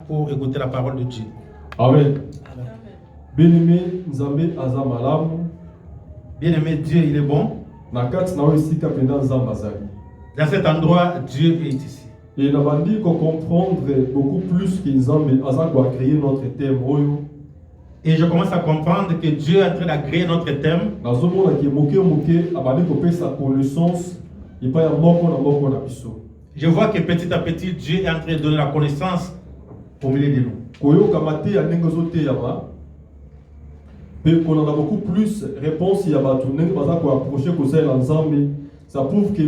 pour écouter la parole de Dieu. Amen. Bien-aimé, Nzambe Azamalamu. Bien-aimé, Dieu, il est bon. Dans cet endroit, Dieu est ici. Et nous avons dit qu'on comprendre beaucoup plus que Nzambe Azamalamu a créé notre thème. Et je commence à comprendre que Dieu est en train d'agréer notre thème. Je vois que petit à petit, Dieu est en train de donner la connaissance au milieu de nous. Et qu'on a beaucoup plus de réponses il y a approcher ça prouve que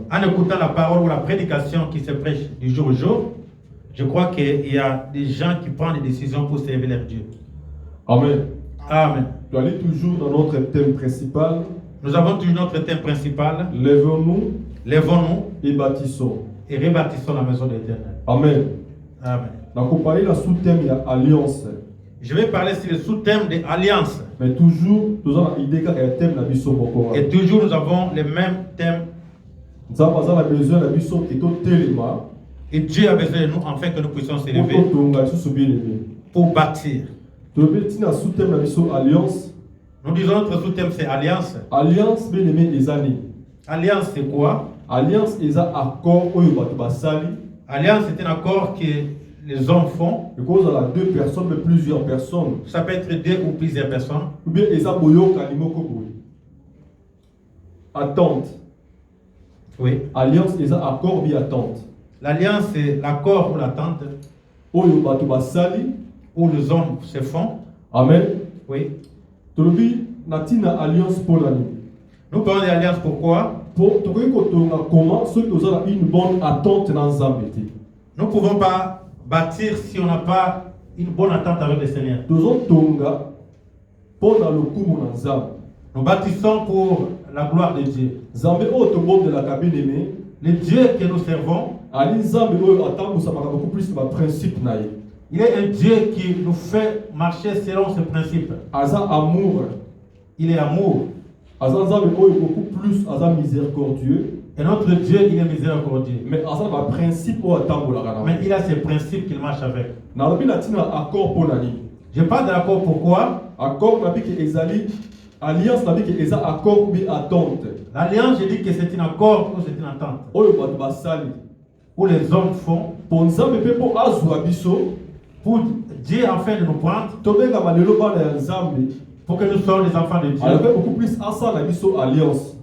en écoutant la parole ou la prédication qui se prêche du jour au jour, je crois qu'il y a des gens qui prennent des décisions pour servir leur Dieu. Amen. Amen. Nous allons toujours dans notre thème principal. Nous avons toujours notre thème principal. Lèvons-nous et bâtissons. Et rebâtissons la maison de l'Éternel. Amen. Amen. Alliance. Je vais parler sur le sous-thème de l'alliance. Mais toujours, nous avons l'idée qu'il y a un thème. Et toujours, nous avons le même thème. Et Dieu a besoin de nous afin que nous puissions s'élever pour bâtir. Nous disons notre sous-thème c'est alliance. Alliance, bien aimé, les années. Alliance c'est quoi? Alliance est un accord. Alliance c'est un accord que les hommes font. Et quand on a deux personnes, mais plusieurs personnes. Ça peut être deux ou plusieurs personnes. Ou bien attente. Oui. Alliance est un accord ou bien attente. L'alliance c'est l'accord ou l'attente. Où les hommes se font. Amen. Oui. Alliance pour l'année. Nous parlons d'alliance pourquoi? Pour comment ceux qui ont une bonne attente dans Zambie. Nous ne pouvons pas bâtir si on n'a pas une bonne attente avec le Seigneur. Nous bâtissons pour la gloire de Dieu. Le Dieu que nous servons, il est un Dieu qui nous fait marcher selon ses principes. Il est amour. Beaucoup plus miséricordieux. Et notre Dieu, il est miséricordieux. Mais il a ses principes qu'il marche avec. Je parle de l'accord pourquoi? Alliance, accord ou attente. L'alliance, je dis que c'est un accord ou c'est une attente. Où les hommes font pour Dieu afin de nous prendre. Pour que nous soyons les enfants de Dieu. Beaucoup plus alliance.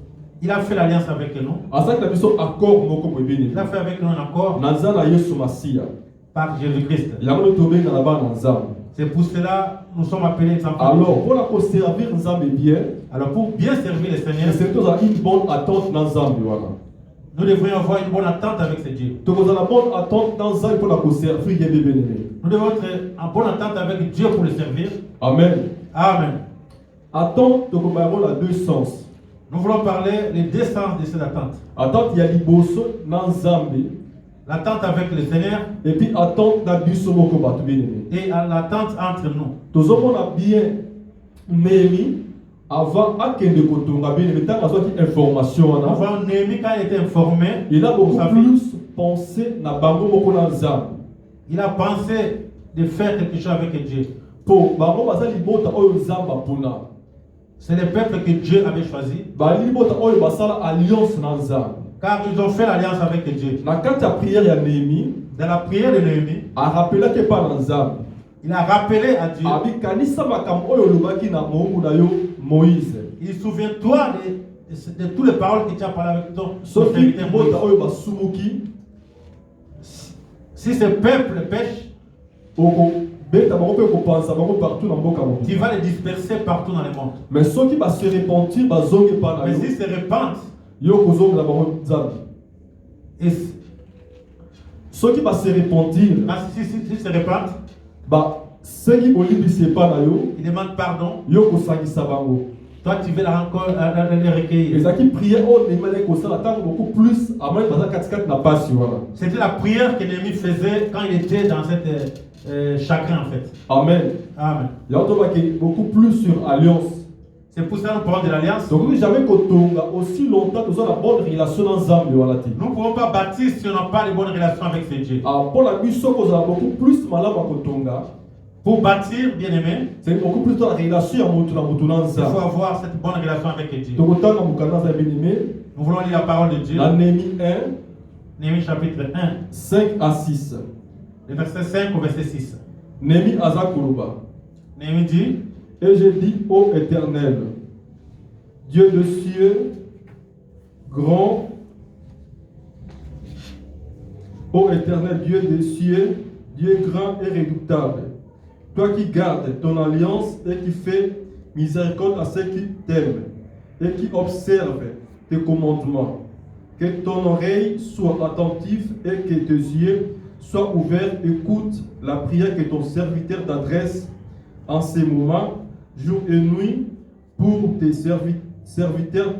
Il a fait l'alliance avec nous. Il a fait avec nous un accord par Jésus-Christ. C'est pour cela que nous sommes appelés les enfants. Alors, pour servir bien, alors pour bien servir le Seigneur, c'est une bonne attente dans Zambie. Nous devrions avoir une bonne attente avec ce Dieu. Nous devons être en bonne attente avec Dieu pour le servir. Amen. Amen. Attente, nous avons deux sens. Nous voulons parler les deux sens de cette attente. Attente, il y a l'Iboso dans Zambie. L'attente avec le Seigneur. Et puis attente dans Bissomoko. Et l'attente entre nous. Nous avons bien Néhémie avant Akende Kotonga bien information. Avant Néhémie quand il était informé. Il a beaucoup plus pensé na bango moko na Zambie. Il a pensé de faire quelque chose avec Dieu. Pour bango bazali bota oyo Zamba puna. C'est le peuple que Dieu avait choisi. Car ils ont fait l'alliance avec Dieu. Dans la prière de Néhémie, il a rappelé à Dieu. Il souvient-toi de toutes les paroles que tu as parlé avec ton serviteur Moïse. Si ce peuple pêche, tu vas les disperser partout dans le monde. Mais ceux qui vont se repentir, mais s'ils se repentent, et ceux qui vont se repentir, s'ils se repentent, ils demandent pardon. Toi, tu veux encore les recueillir. C'était la prière que Néhémie faisait quand il était dans cette chacun en fait. Amen. Amen. Il y a beaucoup plus sur alliance. C'est pour ça que nous parlons de l'alliance. Donc jamais kotonga aussi longtemps que nous avons la bonne relation dans Zambie. Nous ne pouvons pas bâtir si on n'a pas de bonne relation avec ce Dieu. Pour la mission, nous avons beaucoup plus mal à kotonga. Pour bâtir, bien aimé, c'est beaucoup plus dans la relation à il faut avoir cette bonne relation avec Dieu. Nous voulons lire la parole de Dieu. Néhémie 1, Néhémie chapitre 1, 5 à 6. Le verset 5 au verset 6. Néhémie Azakourouba. Néhémie dit: Et je dis, ô Éternel, Dieu de cieux, grand, ô Éternel, Dieu des cieux, Dieu grand et redoutable, toi qui gardes ton alliance et qui fais miséricorde à ceux qui t'aiment et qui observent tes commandements, que ton oreille soit attentive et que tes yeux soient ouverts, écoute la prière que ton serviteur t'adresse en ces moments, jour et nuit, pour tes serviteurs,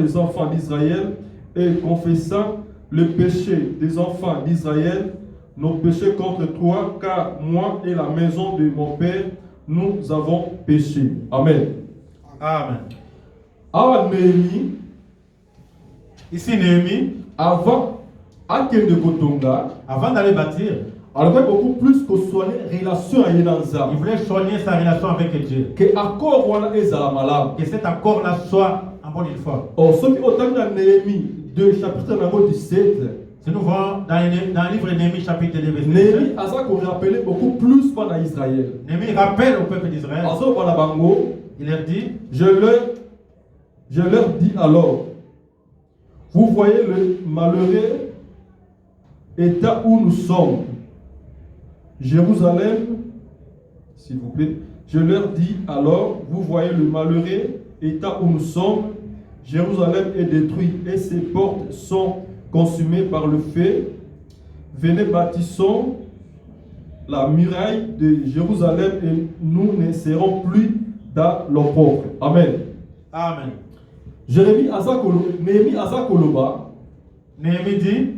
les enfants d'Israël, et confessant le péché des enfants d'Israël, nos péchés contre toi, car moi et la maison de mon Père, nous avons péché. Amen. Amen. Ah, Néhémie. Ici, Néhémie, avant d'aller bâtir, alors il beaucoup plus que soigner relation avec Dieu. Il voulait soigner sa relation avec Dieu. Que accord voilà que cet accord-là soit en bonne et forme. Oh, ce qui autant dans Néhémie 2 chapitre 17. Si nous voyons dans le livre de Néhémie chapitre 2 verset 17. Néhémie a ça qu'on rappelait beaucoup plus pendant Israël. Néhémie rappelle au peuple d'Israël. Il leur dit, je leur dis alors, vous voyez le malheureux état où nous sommes. Jérusalem, s'il vous plaît, je leur dis alors, vous voyez le malheureux état où nous sommes. Jérusalem est détruite et ses portes sont consumées par le feu. Venez, bâtissons la muraille de Jérusalem et nous ne serons plus dans l'opprobre. Amen. Amen. Néhémie Azakoloba. Néhémie dit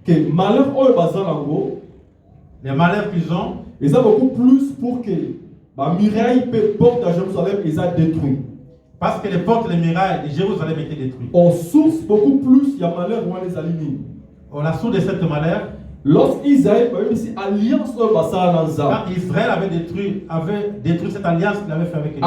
que malheur au Bazanango, les malheurs qu'ils ont, ils ont beaucoup plus pour que la muraille porte à Jérusalem ils ont détruit. Parce que les portes, les murailles de Jérusalem étaient détruites. En source beaucoup plus, il y a malheur où on les aligne. La source de cette malheur, lorsqu'Israël avait mis alliance au Bassan, quand Israël avait détruit cette alliance qu'il avait fait avec Dieu.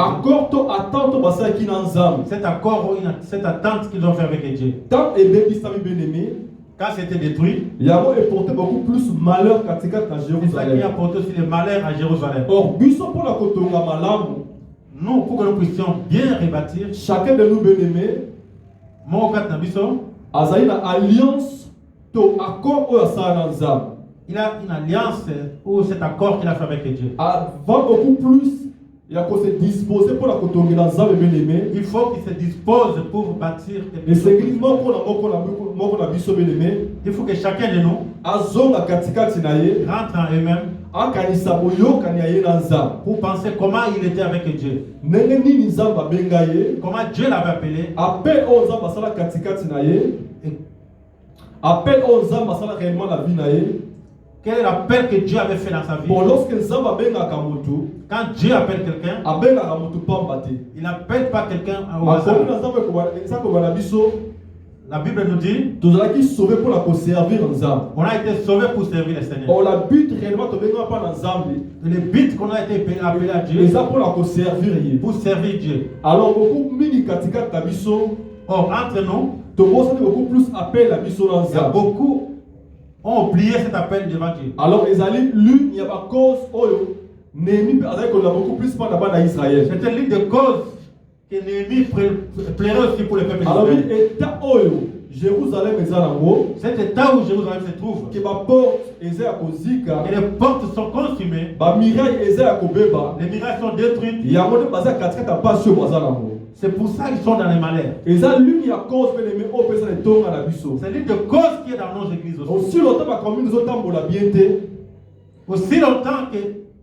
Cet accord, cette attente qu'ils ont fait avec Dieu. Tant et bien-aimé, quand c'était détruit, il a porté beaucoup plus malheur qu'à Jérusalem. C'est ça qui a porté aussi les malheurs à Jérusalem. Or, pour la Kotonga Malam, nous, pour que nous puissions bien rebâtir, chacun de nous bien-aimés, a une alliance, accord il a une alliance ou cet accord qu'il a fait avec Dieu. Avant beaucoup plus, il a se disposer pour la Kotonga bien-aimé. Il faut qu'il se dispose pour bâtir. Et c'est également pour la il faut que chacun de nous rentre en eux-mêmes pour penser comment il était avec Dieu. Comment Dieu l'avait appelé. Appel aux hommes à réellement la vie. Quel est l'appel que Dieu avait fait dans sa vie? Quand Dieu appelle quelqu'un, il n'appelle pas quelqu'un au hasard. La Bible nous dit on a été sauvé pour servir le Seigneur. Le but qu'on a été appelé à Dieu, pour servir Dieu. Alors beaucoup entre nous, beaucoup plus appel à il y a beaucoup ont oublié cet appel devant Dieu. Alors ils allaient l'une, il y a pas cause Néhémie avec qu'on a beaucoup plus pas là-bas d'Israël. C'était l'une des causes que Néhémie plairait aussi pour le peuple d'Israël. Alors état Jérusalem est à cet état où Jérusalem se trouve. Que ma porte est à Kozika. Et les portes sont consumées. Ba miraille est à Kobeba. Les mirailles sont détruites. Il y a mon bazar 4 à pas sur bazar. C'est pour ça qu'ils sont dans les malheurs. Et ça l'une il y a cause que les mêmes au pesa les tongs à la biso. C'est l'une des causes qui est dans nos églises aussi. Aussi longtemps ma commune nous autant pour la bienté. Aussi longtemps que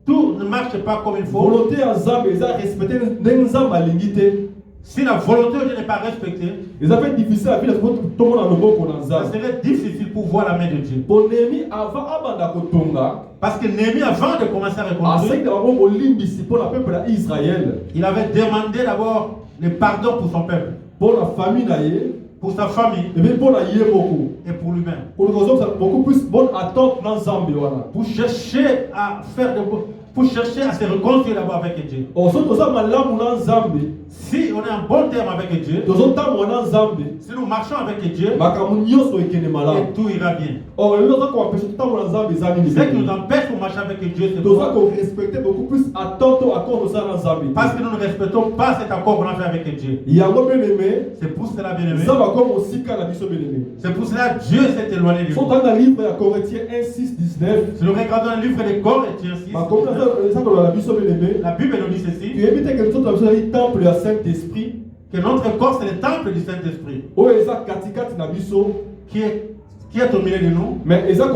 tout ne marche pas comme il faut. Volonté en Zambie, ils ont respecté n'enzamba l'ingité. Si la volonté de Dieu n'est pas respectée, ça serait difficile pour voir la main de Dieu. Parce que Néhémie, avant de commencer à reconstruire, il avait demandé d'abord le pardon pour son peuple, pour la famille, pour sa famille et pour lui-même. Beaucoup plus bonne attente dans Zambie. Pour chercher à se réconcilier d'abord avec Dieu. Si on est en bon terme avec Dieu, si nous marchons avec Dieu, et tout ira bien. Ce qui nous empêche de marcher avec Dieu, c'est beaucoup plus attente au accord parce que nous ne respectons pas cet accord qu'on a fait avec Dieu. C'est pour cela, bien-aimé. C'est pour cela que Dieu s'est éloigné de nous. Si nous regardons le livre des Corinthiens 6, la Bible nous dit ceci, que notre corps c'est le temple du Saint-Esprit qui est au milieu de nous. Mais ça ne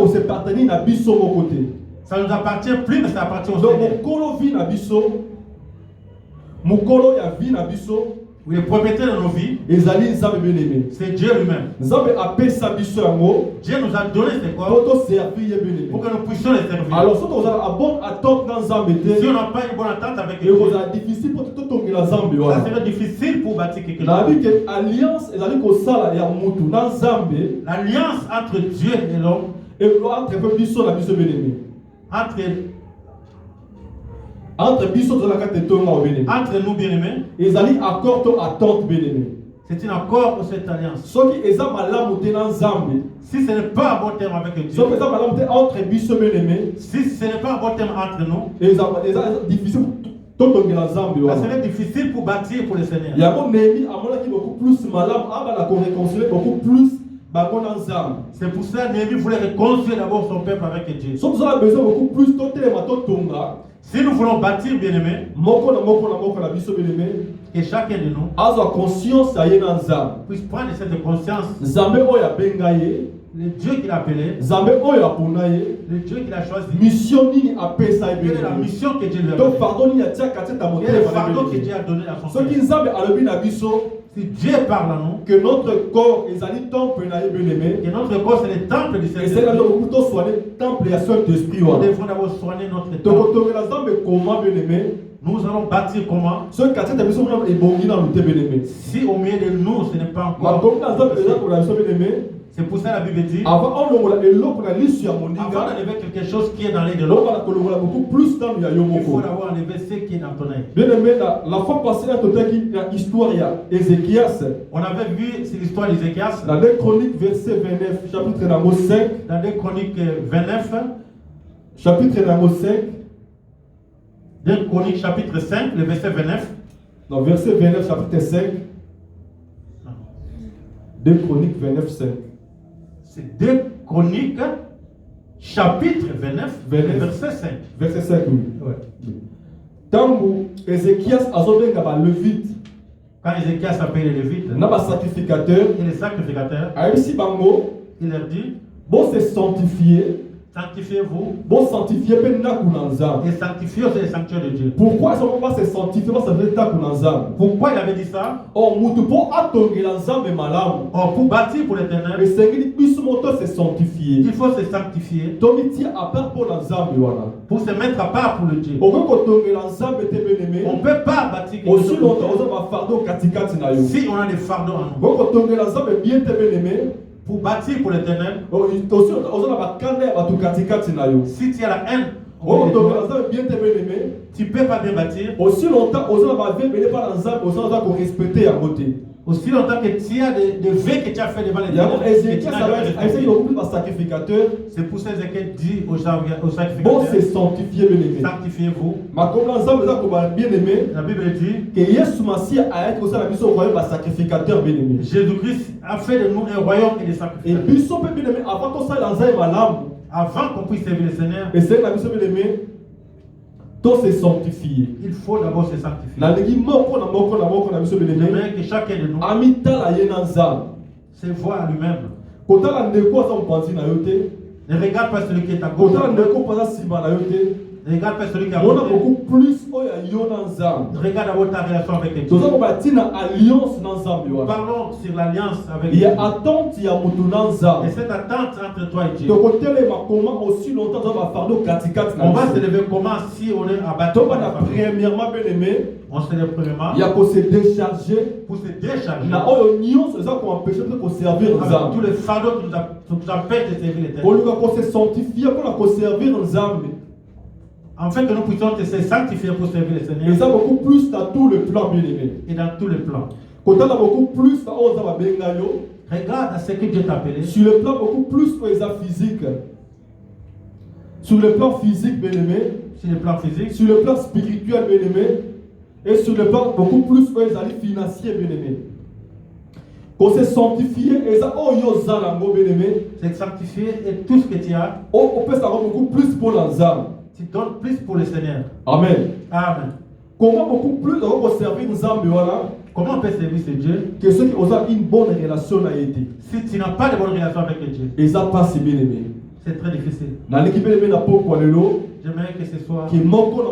nous appartient plus, mais ça appartient au Seigneur. Oui, le propriétaire de nos vies, c'est Dieu lui-même. Dieu nous a donné ses corps pour que nous puissions les servir. Alors, si on n'a pas une bonne attente avec Dieu, ça serait difficile pour bâtir quelque chose. L'alliance entre Dieu et l'homme, entre nous bien-aimés, c'est un accord pour cette alliance. Si ce n'est pas un bon terme avec Dieu, si ce n'est pas un bon terme entre nous, ça serait difficile pour bâtir pour le Seigneur. C'est pour ça que Néhémie voulait réconcilier d'abord son peuple avec Dieu. Si nous voulons bâtir, bien-aimés, que chacun de nous puisse prendre cette conscience, le Dieu qu'il a appelé, le Dieu qu'il a choisi, quelle est la mission que Dieu lui a donnée, quel est le fardeau que Dieu a donné à son peuple. Si Dieu parle à nous, que notre corps est un temple, que notre corps c'est le temple du Saint-Esprit, nous devons d'abord soigner notre temple. Nous allons bâtir comment? Si au milieu de nous ce n'est pas encore. C'est pour ça la Bible dit, avant d'enlever quelque chose qui est dans l'œil de l'autre, il faut d'abord enlever ce qui est dans ton œil. Bien aimé, la fois passée, on avait vu l'histoire d'Ézéchias. Dans 2 Chroniques, verset 29, chapitre 5. Dans 2 Chroniques 29, chapitre 5. 2 Chroniques, chapitre 5, le verset 29. Dans verset 29, chapitre 5. 2 Chroniques 29, 5. C'est 2 Chroniques, chapitre 29, verset 5. Verset 5, oui. Ouais. Quand Ézéchias a sauvé le Lévite, quand Ézéchias appelle les Lévites, et les sacrificateurs, il leur dit, bon, c'est sanctifié. Sanctifiez-vous. Bon, sanctifié, et sanctifiez aussi les sanctuaires de Dieu. Pourquoi ça ne va pas se sanctifier? Pourquoi il avait dit ça? Or, pour bâtir pour l'éternel, il faut se sanctifier. Pour se mettre à part pour le Dieu. On ne peut pas bâtir quelque chose si on a des fardeaux en nous. Pour bâtir pour l'éternel, si tu as la haine, tu ne peux pas bien bâtir. Aussi longtemps que tu as des vœux que tu as fait devant les dieux. C'est pour ça que dit aux sacrificateurs, sanctifiez-vous. La Bible dit que Jésus-Christ a fait de nous un royaume et des sacrificateurs. Avant qu'on puisse servir le Seigneur, se sanctifier. Il faut d'abord se sanctifier. Que chacun de nous se voit à lui-même. Ne regarde pas celui qui est à gauche. Regarde pas celui qui a On a voté. beaucoup plus dans Zam. Regarde d'abord ta relation avec Dieu. Nous avons bâti une alliance dans Zam. Parlons sur l'alliance avec Il y Dieu. a attente, il y a mouton dans Zam. Et cette attente entre toi et Dieu. De côté, comment aussi longtemps on va faire nos katikat. On va se lever comment si on est abattu. Premièrement, bien aimé, on se lève premièrement. il y a pour se décharger. Pour se décharger. Na union, c'est ça qu'on empêche de servir Zam. Tous les fardeaux qui nous empêchent de servir l'Éternel. Pour se sanctifier, pour servir Zam. En fait, que nous puissions se sanctifier pour servir le Seigneur. Et ça beaucoup plus dans tout le plan, bien aimé. Et dans tous les plans. Quand on a beaucoup plus dans Oza Bengayo. Regarde à ce que Dieu t'a appelé. Sur le plan beaucoup plus physique. Sur le plan physique, bien aimé. Sur le plan physique. Sur le plan spirituel, bien aimé. Et sur le plan beaucoup plus financier, bien aimé. Qu'on s'est sanctifié, et ça, bien aimé. C'est sanctifié et tout ce que tu as. On peut savoir beaucoup plus pour l'Anzam. Tu donnes plus pour le Seigneur. Amen. Amen. Comment beaucoup plus on peut servir Nzambe, voilà. Comment on peut servir ce Dieu? Que ceux qui ont une bonne relation a été. Si tu n'as pas de bonne relation avec le Dieu. Et ça passe bien aimé. C'est très difficile. Dans l'équipe bien aimé n'a pas quoi le lot. J'aimerais que ce soit. Qui moko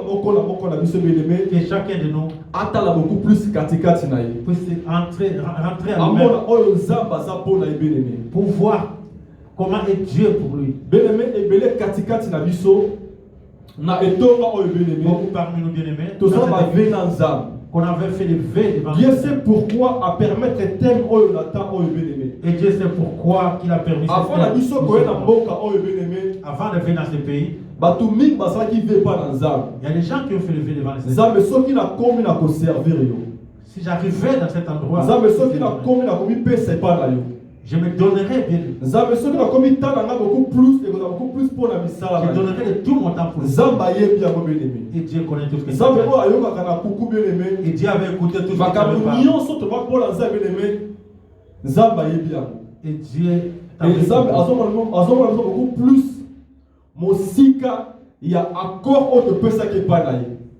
la mission bien aimé. Que chacun de nous. Attends beaucoup plus katikati na ye. Puisse rentrer à nous. nous-mêmes. Pour voir comment est Dieu pour lui. Bien aimé et belé katikati na biso. Na etonga oyo bien aimé. Beaucoup parmi nous bien aimés. Tout ça va venir dans Zam. Qu'on avait fait les vœux devant Dieu sait pourquoi a permettre thème oyo nata oyo bien aimé. Et Dieu sait pourquoi qu'il a permis ça. Avant la biso ko na mboka oyo bien aimé. Avant de venir dans ce pays. Batu ming basala qui veut pas dans Zam. Il y a des gens qui ont fait le vœu devant le Seigneur. Zam so qui na komi na ko servir yo. Si j'arrivais dans cet endroit. Zam so qui na komi pesa pas na yo. Je me donnerais bien. Zam so qui na komi tala na beaucoup plus et beaucoup plus pour la misala. Je donnerais de tout mon temps pour lui. Zam ba ye bien bien aimé. Et Dieu connaît tout ce que Zam o ayoka kana kuku bien aimé. Et Dieu avait écouté tout ce que tu avais so to ba pour la Zam bien aimé. Zam ba ye bien. Et Dieu et Zam azoma beaucoup plus mosika. Il y a accord où tu peux ça qui pas là.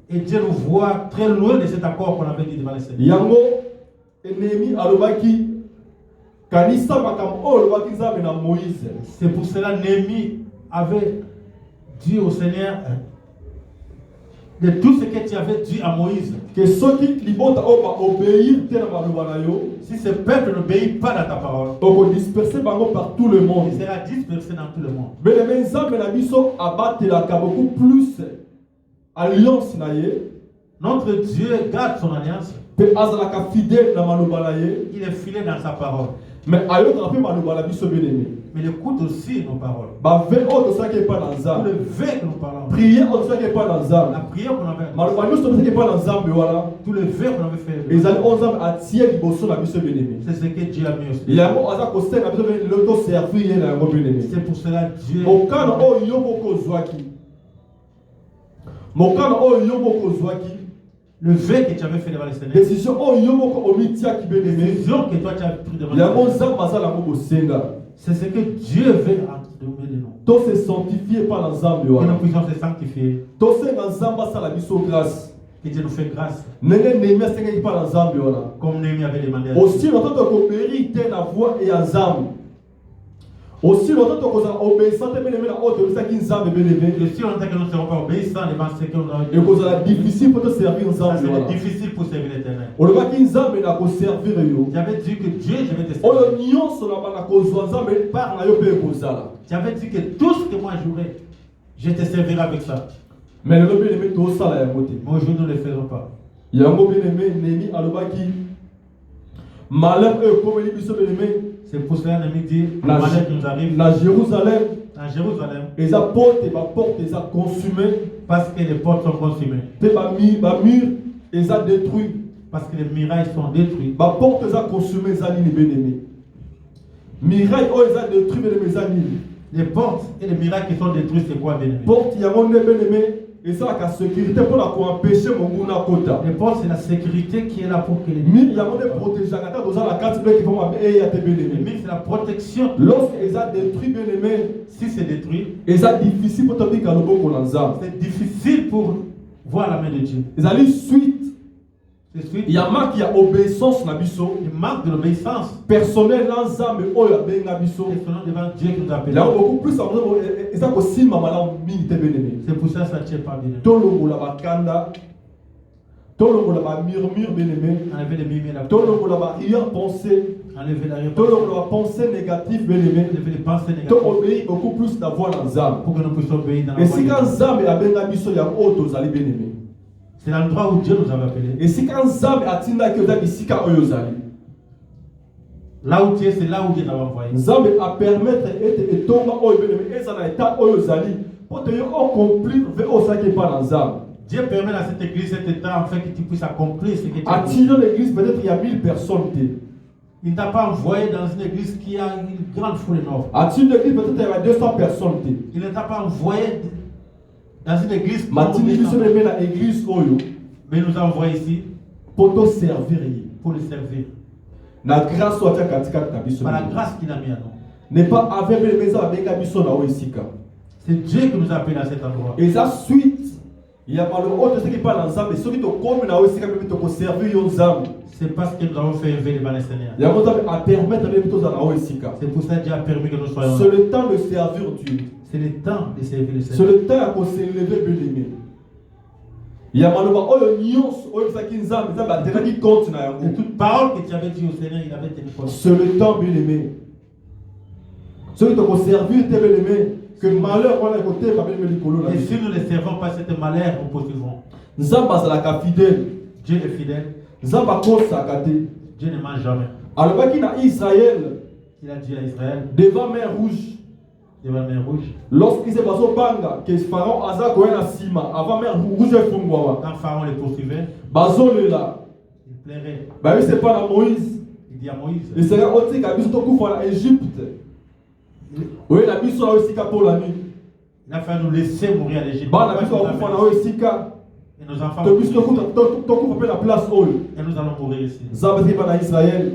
Et Dieu nous voit très loin de cet accord qu'on avait dit devant le Seigneur. Yango ennemi alobaki kanisa makam olobaki Nzambe na Moïse. C'est pour cela Néhémie avait dit au Seigneur de tout ce que tu avais dit à Moïse. Que ceux qui libota obéir si ce peuple n'obéit pas à ta parole, on va disperser par tout le monde. Il sera dispersé dans tout le monde. Mais les Nzambe na biso abattre la beaucoup plus alliance na ye. Notre Dieu garde son alliance. Pe azalaka fidèle na maloba na ye. Il est fidèle dans sa parole. Mais ayoka pe maloba na biso bien-aimé. Mais il écoute aussi nos paroles. Ba veille autre ça qui est pas dans Zam. Le vœu que nous parlons. Prier autre ça qui est pas dans Zam. La prière qu'on avait. Maloba biso qui est pas dans Zam voilà. Tous les vœux qu'on avait fait. Les années 11 ans à tiers liboso na biso bien-aimé. C'est ce que Dieu a mis aussi. Il y a un aza ko ser na biso le to servir na ngo bien-aimé. C'est pour cela Dieu. Mokano o yobo ko zwaki. Mokano o yobo ko zwaki. Le vœu que tu avais fait devant le Seigneur. Décision o yobo ko omitia ki bien-aimé. Décision que toi tu as pris devant le Seigneur. Il y a mon zam basala ngo bosenga. C'est ce que Dieu veut de nous. Tous se sanctifier par l'ensemble. Que nous puissions se sanctifier. Tous se ensemble ça la biso grâce. Que Dieu nous fait grâce. Comme Néhémie avait demandé. Aussi longtemps que mérite la voix et ensemble. Aussi longtemps que nous obéissons à la haute de qui nous a bénévé. Aussi longtemps que nous ne serons pas obéissants devant ce que nous avons. Et que c'est difficile pour te servir ensemble. C'est difficile pour servir l'Éternel. On va qui nous a servir. J'avais dit que Dieu, je vais te servir. J'avais dit que tout ce que moi j'aurais, je te servirai avec ça. Mais le bien-aimé, tout ça là, aujourd'hui nous ne le faisons pas. Il y a un bien-aimé, Néhémie, Alobaki. Malheur, comme il dit, bien-aimé. C'est pour cela que Néhémie dit, malheur qui nous arrive. Dans Jérusalem. À Jérusalem. Et les portes ils ont consumé. Parce que les portes sont consumées. Les murs, ils ont détruit. Parce que les murailles sont détruites. Les portes ils ont consumé, ils ont bien-aimé. Murailles, ils ont détruit, ils ont les portes et les murailles qui sont détruites, c'est quoi, bien-aimé? Portes, il y a un bien-aimé. Et ça, la sécurité pour empêcher mon goût à côté. Les portes, c'est la sécurité qui est là pour que les murs. Il y a un protégé dans la carte qui vont et à tes bien-aimés. Les murs, c'est la protection. Lorsqu'ils ont détruit bien-aimé, si c'est détruit, et ça difficile pour te dire qu'à c'est difficile pour voir la main de Dieu. Ils allaient suite Il y a marque qui a obéissance na biso. Il manque de l'obéissance Personnel dans zame oyo abenga biso. devant Dieu qui nous appelle. Là beaucoup plus en ça ko simba mala mingi te beneme. C'est pour ça que ça ne tient pas bien. Tolongo la bakanda. Tolongo la ba murmure beneme. Enlever les murmures là. Tolongo la ba rien pensée. Enlever la réponse. Tolongo la pensée négative beneme. Enlever les pensées négatives. To obéir beaucoup plus la voix dans zame. Pour que nous puissions obéir dans la Et voie si de quand Dieu. zame abenga biso ya auto zali beneme. C'est l'endroit où Dieu nous avait appelés. Et si quand zame atinda que ozali sika oyo zali. Là où tu es, c'est là où Dieu t'a envoyé. Nzambe a permettre et etonga oyo beneme eza na état oyo zali pour te accomplir ve osaki pas dans zame. Dieu permet dans cette église, cet état, afin que tu puisses accomplir ce que tu as À fait. Tino l'église peut-être il y a 1000 personnes. Il ne t'a pas envoyé dans une église qui a une grande foule énorme. À Tino l'église peut-être il y a 200 personnes. Il ne t'a pas envoyé dans une église qui Matini biso neme na église oyo mais il nous a envoyé ici pour te servir. pour le servir. Na grâce soit katika na biso. Par la grâce qu'il a mis à nous. N'est pas avec les maisons avec biso na oisika. C'est Dieu qui nous a appelés à cet endroit. Et ça suite il y a pas le autre ce qui parle ensemble ceux qui te comme na oisika mais te servir yo nzambe. C'est parce que nous avons fait élever devant le Seigneur. Il y a a permettre même tous na oisika. C'est pour ça que Dieu a permis que nous soyons là. C'est le temps de servir Dieu. C'est le temps de servir le C'est Seigneur. le temps pour s'élever bien-aimé. Il y a maloba oyo nyonso oyo saki nzambe nzambe atenaki compte na yango. Et toute parole que tu avais dit au Seigneur, il avait tenu compte. C'est le temps bien-aimé. Celui qui t'a servir tes bien-aimé que malheur on a côté pas bien likolo la. Et si nous ne servons pas cet malheur, nous poursuivrons. Nzambe azalaka fidèle. Dieu est fidèle. Nzambe akosaka te. Dieu ne ment jamais. Alobaki na Israël Il a dit à Israël, devant mer rouge. devant la mer rouge, Lorsqu'il s'est passé au banga que Pharaon aza koya na sima avant mer rouge efungwa. quand Pharaon les poursuivait, Bazolela. il plairait. Bah oui c'est pas la Moïse. Il dit à Moïse, Et c'est là où tu as vu en Égypte. Oui, la mission a aussi pour la nuit. il a fallu nous laisser mourir à l'Égypte. Bah, la mission a aussi Et nos enfants, tu as vu ton la place où et nous allons mourir ici. Zabati par Israël.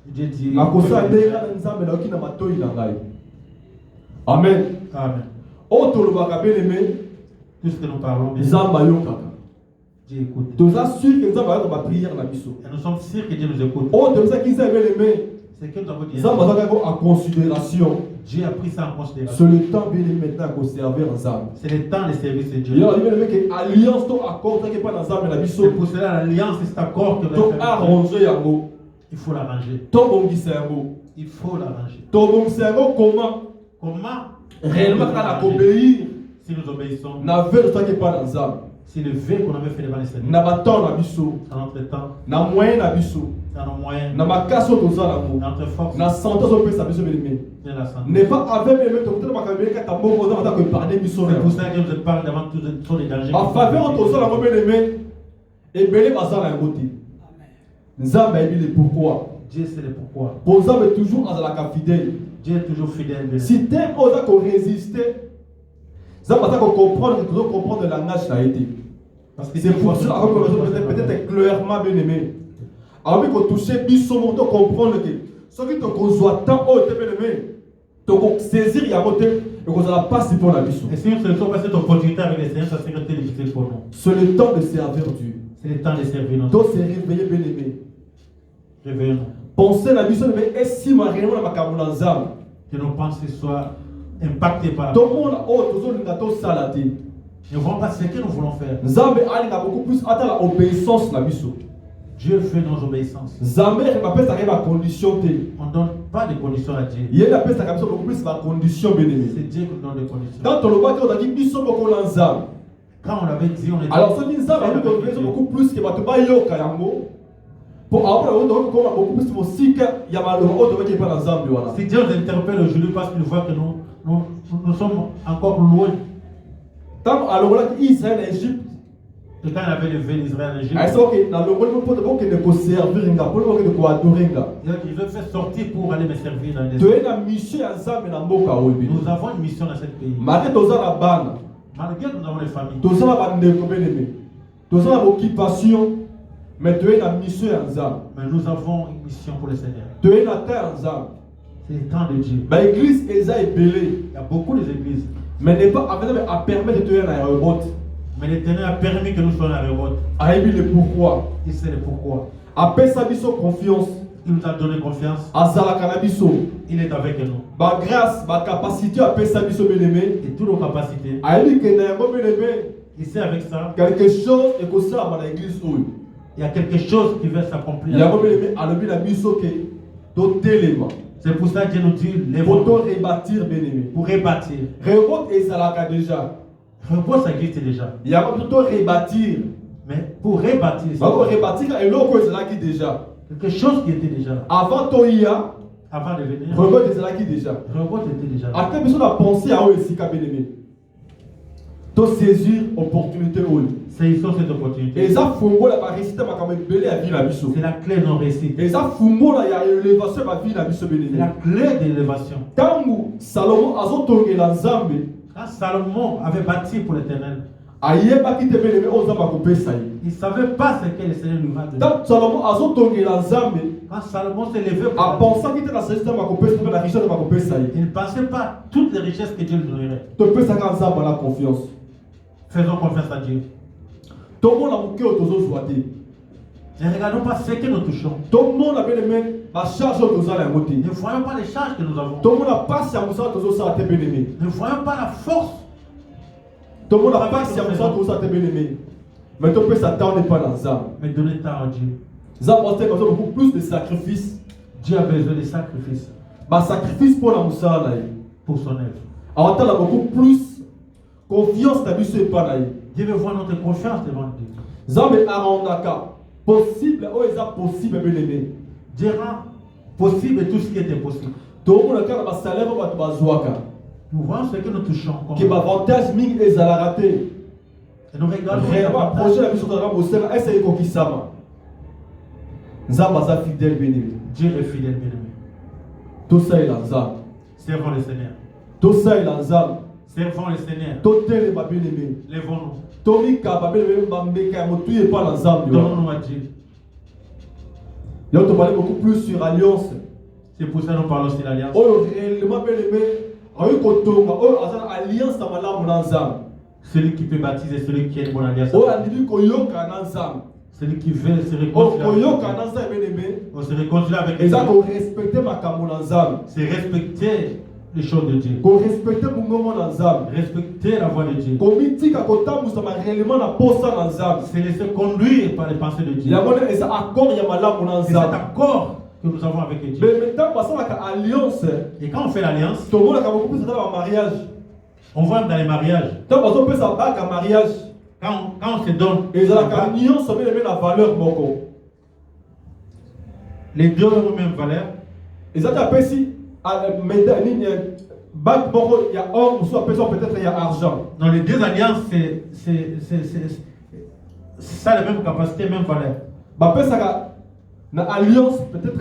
Dieu dit, La cosa est là, Nzambe na okina matoi na ngai. Amen. Amen. Auto le bakabeleme, Tout ce que nous parlons, bien, Nzamba yokaka. Dieu écoute. Tu as sûr que Nzamba va prière na biso. Et nous sommes sûrs que Dieu nous écoute. Auto ça qui s'appelle C'est que nous avons dit. Nzamba va en considération. Dieu a pris ça en C'est considération. le temps bien maintenant qu'on servir Nzambe. C'est le temps de servir ce Dieu. Il y a le mec que alliance to accord que pas Nzambe na biso. C'est pour cela l'alliance, c'est cet accord que nous To avons fait. arranger yango. Il faut l'arranger. To bongisa yango. Il faut l'arranger. To bongisa yango comment Comment réellement quand la obéir si nous obéissons, na veut to que pas Nzambe. si le vœu qu'on avait fait devant le Seigneur, Na baton na biso. dans notre temps, Na moyen na biso. dans nos moyens, Na makaso to za na mo. dans notre force, Na santé so pesa biso belime. de la santé. Ne pas avec les to to makambe ka tambo ko za ko parler biso. C'est pour ça que je parle devant tous les dangers. En faveur de ça la mo belime. Et belé bazala yango te. Nzambe ayebi pourquoi. Dieu sait le pourquoi. Pour Nzambe toujours azalaka fidèle. Dieu est toujours fidèle. Si tu as résister, ça va comprendre que tu dois comprendre le langage a été. Parce que C'est pour ça que peut-être clairement bien aimé. Alors que toucher biso pour comprendre que ce qui te cause tant haut bien aimé, tu saisir il y a côté et que ça va passer pour la biso. Et si nous ne sommes pas cette opportunité avec les Seigneurs, ça serait très difficile pour nous. C'est le temps de servir Dieu. C'est le temps de servir notre Donc c'est réveiller bien aimé. Réveillons-nous. Pensez la biso mais est-ce que ma réellement la makamulazam. Que nos pensées soient impactées par la Tout le monde a toujours une gâteau salade. Nous ne voulons pas ce que nous voulons faire. Nzambe a beaucoup plus à l'obéissance na biso. Dieu fait nos obéissances. Nzambe appelle ça ma condition te. On ne donne pas de conditions à Dieu. Il appelle ça beaucoup plus ma condition bien-aimée. C'est Dieu qui nous donne des conditions. Quand on le voit on a dit biso beaucoup Nzambe. Quand on l'avait dit, on était. Alors ce qui Nzambe a dit beaucoup plus que batuba yoka yango. Pour après on doit beaucoup plus aussi que il y a malheureusement on doit qu'il pas Nzambe voilà. Si Dieu nous interpelle aujourd'hui parce qu'il voit que nous sommes encore loin. Tant alors là Israël et Égypte. Et quand il avait levé l'Israël en Égypte, Est-ce que dans le monde pour que ne peut servir nga pour que ne adorer nga. il veut faire sortir pour aller me servir dans les. Tu es na mission Nzambe na mboka oyebi. Nous avons une mission dans ce pays. Malgré toza la bana. Malgré que nous avons les familles. Toza la bande ko bien-aimé. Toza la occupation. Mais tu es la mission Nzambe. Mais nous avons une mission pour le Seigneur. Tu es la terre Nzambe. C'est le temps de Dieu. L'église est belée. Il y a beaucoup d'églises. Mais n'est pas à permettre de te faire un robot. Mais l'Éternel a permis que nous soyons à révolte. Aïe le pourquoi. Il sait le pourquoi. Après sa mission confiance. Il nous a donné confiance. Azala Kanabiso. Il est avec nous. Ma grâce, ma capacité à sa mission bien-aimé. Et toutes nos capacités. Aïe que bien-aimé. Il sait avec ça. Quelque chose est comme ça dans l'église. Il y a quelque chose qui va s'accomplir. Il y a bien-aimé à l'objet la mission qui est d'autres éléments. C'est pour ça que Dieu nous dit les pour rebâtir bien-aimé. Pour rebâtir. Révolte et Zalaka déjà. Révolte ça existe déjà. Il y a plutôt rebâtir. Mais pour rebâtir. Pour rebâtir et l'autre c'est là qui déjà. Quelque chose qui était déjà. Avant Toya. Avant de venir. Révolte c'est là qui déjà. Révolte était déjà. À quelle besoin de penser à eux ici bien-aimé. De saisir opportunité. Saisissons cette opportunité. Et ça fumbo la réussite ma quand même belé à vie la biso. C'est la clé de non réussite. Et ça fumbo la ya élévation ma vie la biso belé. C'est la clé de l'élévation. Tangu Salomon azotonge la Nzambe. Quand Salomon avait bâti pour l'Éternel. Ayeba qui te belé on va couper ça. Il savait pas ce que le Seigneur lui va donner. Tant Salomon azotonge la Nzambe. Quand Salomon s'est levé à penser qu'il était la richesse de ma couper pour la richesse de ma couper ça. Il ne pensait pas toutes les richesses que Dieu lui donnerait. Tu peux ça quand Nzambe la confiance. Faisons confiance à Dieu. Tout le monde a bouqué autour de Ne regardons pas ce que nous touchons. Tout le monde a bien aimé ma charge autour de la montée. Ne voyons pas les charges que nous avons. Tout le monde a pas si à Moussa autour de ça bien aimé. Ne voyons pas la force. Tout le monde a pas si à Moussa autour de ça bien aimé. Mais tu peux s'attendre pas dans ça. Mais donner temps à Dieu. Ça porte beaucoup plus de sacrifices. Dieu a besoin de sacrifices. Ma sacrifice pour la Moussa là. Pour son œuvre. Alors tu as beaucoup plus confiance dans Dieu pas là. Dieu veut voir notre confiance devant Dieu. Zambe arandaka possible ou est possible bien aimé. Dieu rend possible tout ce qui est impossible. Tout le monde a un salaire va te bazoaka. Nous voyons ce que nous touchons. Qui avantage ming et raté. Et nous regardons. Réellement projet la mission de la Moussa est ce qu'on sama. Zamba sa fidèle bien aimé. Dieu est fidèle bien aimé. Tout ça est dans Zamba. Servons le Seigneur. Tout ça est dans Zamba. Servons le Seigneur. Tout est bien aimé. Lèvons-nous. Tomika babel bambeka motuye pas dans Zambie. Donnons-nous à Dieu. Là on te parlait beaucoup plus sur alliance. C'est pour ça que nous parlons sur l'alliance. Oh réellement bien aimé. Ayo kotonga oh azana alliance na malamu na Nzambe. Celui qui peut baptiser, celui qui a une bonne alliance. Oh andili koyoka na Nzambe. Celui qui veut se réconcilier. Oh koyoka na Nzambe bien aimé. On se réconcilie avec Dieu. Et ça qu'on respecter makambo na Nzambe. C'est respecter les choses de Dieu. Qu'on respecte mon na Nzambe. Respecter la voix de Dieu. Komitika kotambusa ma réellement na posa na Nzambe. C'est laisser conduire par les pensées de Dieu. La bonne et ça accord ya malamu na Nzambe. C'est cet accord que nous avons avec Dieu. Mais maintenant passons à alliance. Et quand on fait l'alliance, tout le monde a beaucoup plus dans le mariage. On voit dans les mariages. Tant qu'on peut ça bac en mariage. Quand on se donne. Et la union ça met la valeur beaucoup. Les deux ont la même valeur. Et ça t'appelle si bac beaucoup il y a or ou soit peut-être il y a argent. Dans les deux alliances c'est ça la même capacité, même valeur. Bah peut ça na alliance peut-être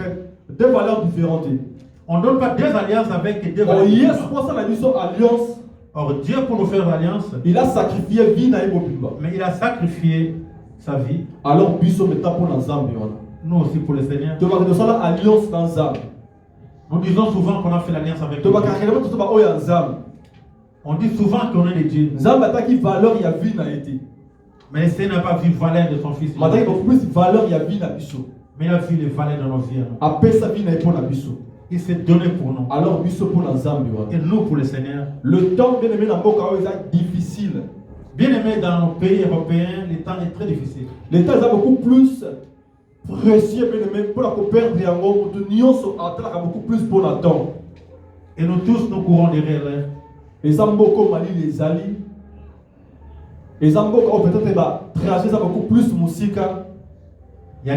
deux valeurs différentes. On ne donne pas deux alliances avec deux valeurs. Oh yes, pour ça la mission alliance. Or Dieu pour nous faire l'alliance, il a sacrifié vie na ibobimba. Mais il a sacrifié sa vie. Alors biso meta pour Nzambe. Nous aussi pour le Seigneur. Tu vas que ça alliance dans Nzambe. Nous disons souvent qu'on a fait l'alliance avec Dieu. On dit souvent qu'on est de Dieu. Nzambe a qui valeur il y a vie na été. Mais le Seigneur n'a pas vu valeur de son fils. Il a beaucoup plus valeur il y a vie na biso. Mais il a vu les valeurs de nos vies. Après sa vie na pour na biso. Il s'est donné pour nous. Alors biso pour Nzambe. Et nous pour le Seigneur. Le temps bien aimé na mboka est difficile. Bien aimé dans nos pays européens, le temps est très difficile. Le temps est beaucoup plus précieux bien aimé pour la perdre et en gros de nion sur atteindre beaucoup plus pour la temps. Et nous tous nous courons derrière l'air. Et Zamboko Mali les alliés. Et Zamboko peut-être va tracer ça beaucoup plus musique. Il y a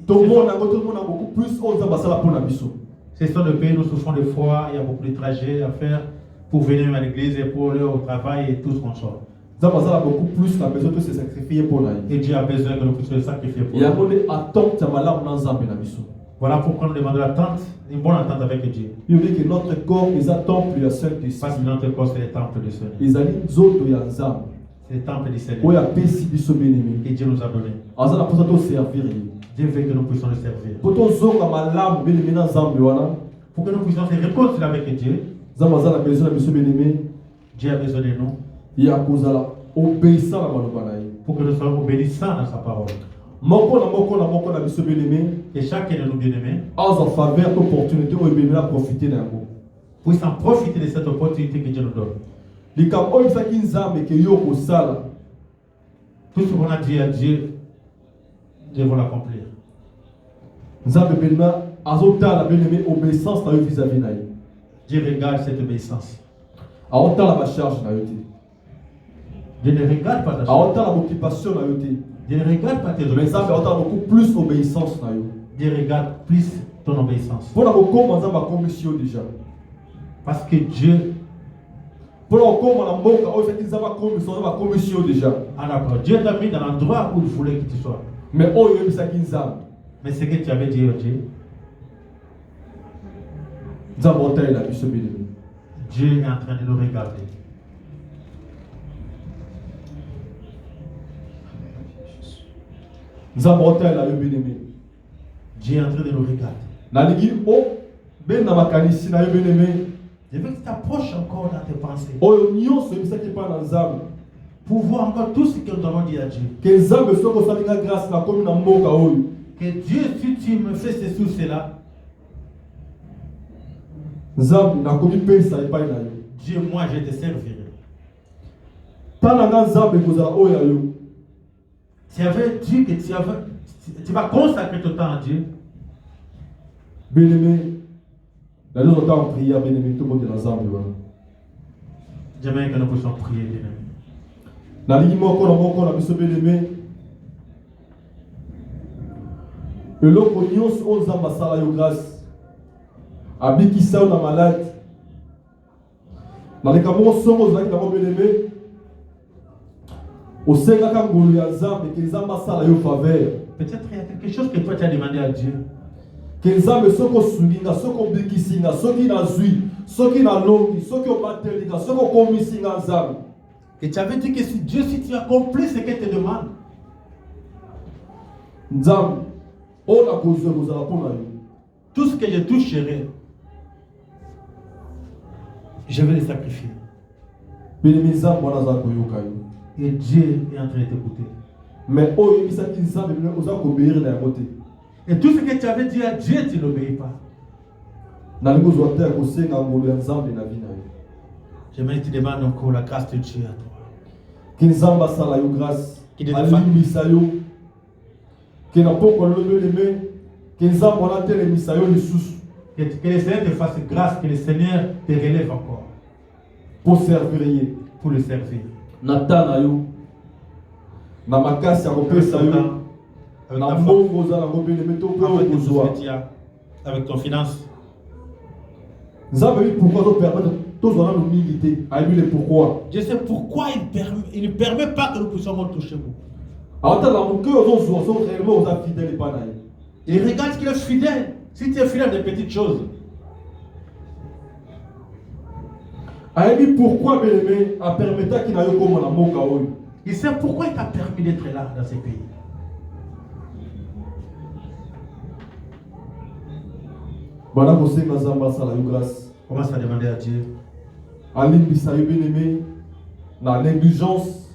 tout le monde a beaucoup plus on va ça pour la biso. Ce sont des pays nous souffrons de froid, il y a beaucoup de trajets à faire pour venir à l'église et pour aller au travail et tout ce qu'on sort. Ça a beaucoup plus la besoin de se sacrifier pour la. Et Dieu a besoin que nous puissions le sacrifier pour lui. Il y a attente dans biso. Voilà pourquoi nous demandons l'attente, une bonne attente avec Dieu. Il dit que notre corps est un temple du Saint-Esprit. Parce que notre corps c'est le temple du Seigneur. Ils allaient zoto ya Nzambe. C'est le temple du Seigneur. Oui, apesi biso bien-aimé. Et Dieu nous a donné. Azana pour ça to servir. Dieu veut que nous puissions le servir. Pour ton zonga malamu bien-aimé na Nzambe wana. Pour que nous puissions se réconcilier avec Dieu. Nzambe azana besoin biso bien-aimé. Dieu a besoin de nous. Il y a kozala obéissants à Malobanaï. Pour que nous soyons obéissants à sa parole. Et chacun de nous bien-aimés puisse en profiter de cette opportunité que Dieu nous donne. Tout ce qu'on a dit à Dieu, Dieu va l'accomplir. Dieu regarde cette obéissance. Dieu ne regarde pas ta charge. Dieu ne regarde pas tes obéissances. Beaucoup plus obéissance. Dieu regarde plus ton obéissance. Parce que Dieu, Dieu t'a mis dans l'endroit où il voulait que tu sois. Mais ce que tu avais dit à Dieu, Dieu est en train de nous regarder. Dieu est en train de nous regarder. Je veux que tu t'approches encore dans tes pensées. Pour voir encore tout ce que nous avons dit à Dieu. Que Dieu, si tu me fais ceci ou cela, Dieu, moi, je te servirai. Tu avais dit que tu vas consacrer ton temps à Dieu. J'aimerais que nous puissions prier, bien-aimés. Eloko nyonso oyo Nzambe asala yo grâce abikisa yo na malade na likambo songo ozalaki nango bien-aimé osengaka ngolu ya Nzambe ke Nzambe asala yo faveur. Peut-être il y a quelque chose que toi tu as demandé à Dieu. Que Nzambe soko osunginga soko obikisinga soki nazwi soki nalongi soki obatelinga soko okomisinga Nzambe. Que tu avais dit que si Dieu, si tu accomplis ce qu'il te demande, Nzambe tout ce que je toucherai, je vais le sacrifier. Et Dieu est en train de t'écouter. Et tout ce que tu avais dit à Dieu, tu n'obéis pas. J'aimerais que tu demandes encore la grâce de Dieu à toi. Que Nzamba sala yo grâce. Que le Seigneur te fasse grâce, que le Seigneur te relève encore. Pour servir. Pour le servir. Natana yo. Na makasi ya kopesa yo. Avec ton finance. Nzamba pourquoi nous permettre pourquoi. Je sais pourquoi il ne permet pas que nous puissions toucher beaucoup. Il regarde qu'il est fidèle. Si tu es fidèle des petites choses. Pourquoi il sait pourquoi il t'a permis d'être là dans ces pays. Commence à demander à Dieu. La négligence